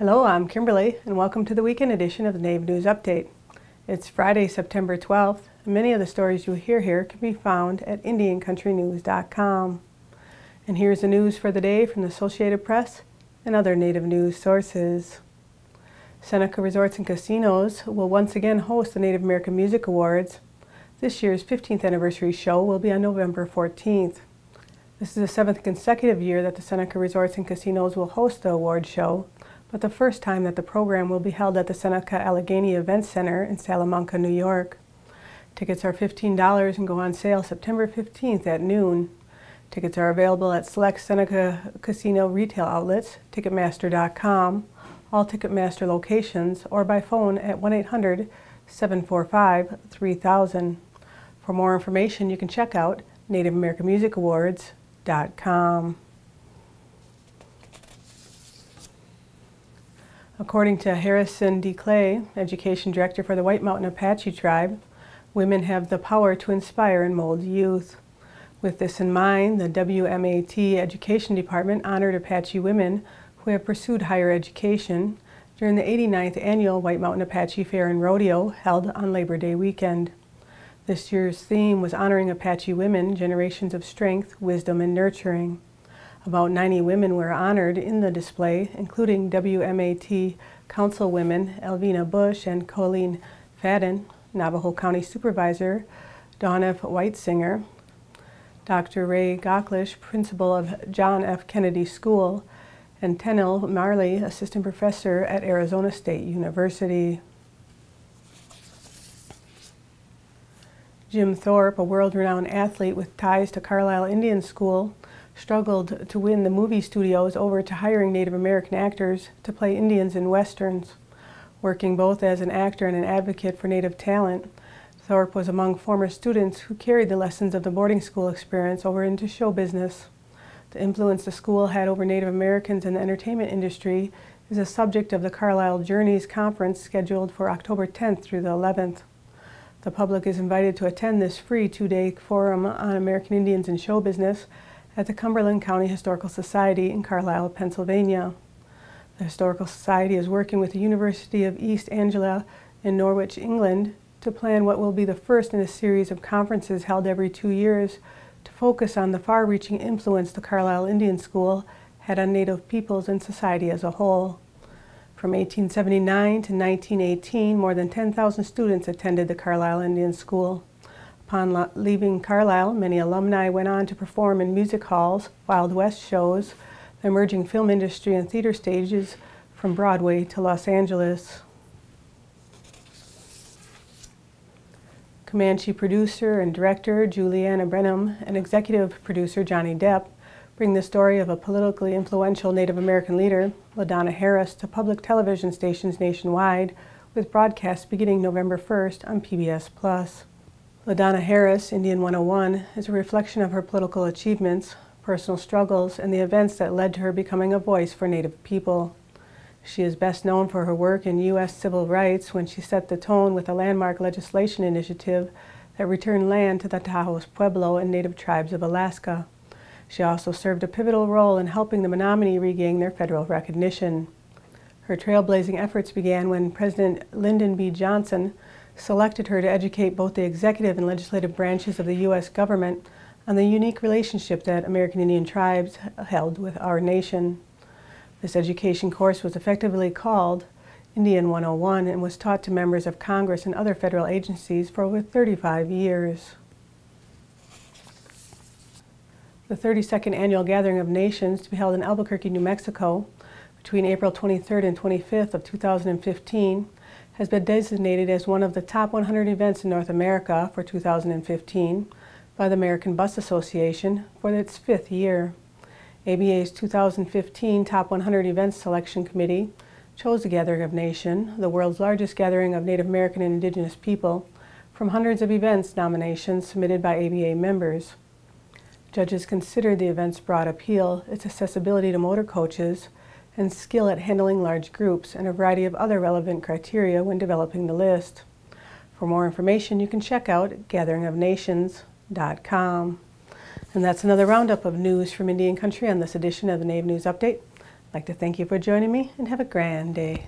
Hello, I'm Kimberly, and welcome to the weekend edition of the Native News Update. It's Friday, September 12th, and many of the stories you'll hear here can be found at IndianCountryNews.com. And here's the news for the day from the Associated Press and other Native news sources. Seneca Resorts and Casinos will once again host the Native American Music Awards. This year's 15th anniversary show will be on November 14th. This is the seventh consecutive year that the Seneca Resorts and Casinos will host the award show, but the first time that the program will be held at the Seneca Allegheny Event Center in Salamanca, New York. Tickets are $15 and go on sale September 15th at noon. Tickets are available at select Seneca Casino retail outlets, Ticketmaster.com, all Ticketmaster locations, or by phone at 1-800-745-3000. For more information, you can check out NativeAmericanMusicAwards.com. According to Harrison D. Clay, Education Director for the White Mountain Apache Tribe, women have the power to inspire and mold youth. With this in mind, the WMAT Education Department honored Apache women who have pursued higher education during the 89th Annual White Mountain Apache Fair and Rodeo held on Labor Day weekend. This year's theme was honoring Apache women, generations of strength, wisdom, and nurturing. About 90 women were honored in the display, including WMAT Councilwomen Elvina Bush and Colleen Fadden, Navajo County Supervisor Dawn F. Whitesinger, Dr. Ray Gocklish, Principal of John F. Kennedy School, and Tenil Marley, Assistant Professor at Arizona State University. Jim Thorpe, a world-renowned athlete with ties to Carlisle Indian School, struggled to win the movie studios over to hiring Native American actors to play Indians in Westerns. Working both as an actor and an advocate for Native talent, Thorpe was among former students who carried the lessons of the boarding school experience over into show business. The influence the school had over Native Americans in the entertainment industry is a subject of the Carlisle Journeys conference scheduled for October 10th through the 11th. The public is invited to attend this free two-day forum on American Indians and show business at the Cumberland County Historical Society in Carlisle, Pennsylvania. The Historical Society is working with the University of East Anglia in Norwich, England, to plan what will be the first in a series of conferences held every 2 years to focus on the far-reaching influence the Carlisle Indian School had on Native peoples and society as a whole. From 1879 to 1918, more than 10,000 students attended the Carlisle Indian School. Upon leaving Carlisle, many alumni went on to perform in music halls, Wild West shows, the emerging film industry, and theater stages from Broadway to Los Angeles. Comanche producer and director Juliana Brenham and executive producer Johnny Depp bring the story of a politically influential Native American leader, LaDonna Harris, to public television stations nationwide, with broadcasts beginning November 1st on PBS+. LaDonna Harris, Indian 101, is a reflection of her political achievements, personal struggles, and the events that led to her becoming a voice for Native people. She is best known for her work in U.S. civil rights when she set the tone with a landmark legislation initiative that returned land to the Taos Pueblo and Native tribes of Alaska. She also served a pivotal role in helping the Menominee regain their federal recognition. Her trailblazing efforts began when President Lyndon B. Johnson selected her to educate both the executive and legislative branches of the U.S. government on the unique relationship that American Indian tribes held with our nation. This education course was effectively called Indian 101 and was taught to members of Congress and other federal agencies for over 35 years. The 32nd Annual Gathering of Nations, to be held in Albuquerque, New Mexico, between April 23rd and 25th of 2015, has been designated as one of the top 100 events in North America for 2015 by the American Bus Association for its 5th year. ABA's 2015 Top 100 Events Selection Committee chose the Gathering of Nations, the world's largest gathering of Native American and Indigenous people, from hundreds of events nominations submitted by ABA members. Judges considered the event's broad appeal, its accessibility to motor coaches, and skill at handling large groups, and a variety of other relevant criteria when developing the list. For more information, you can check out gatheringofnations.com. And that's another roundup of news from Indian Country on this edition of the Native News Update. I'd like to thank you for joining me and have a grand day.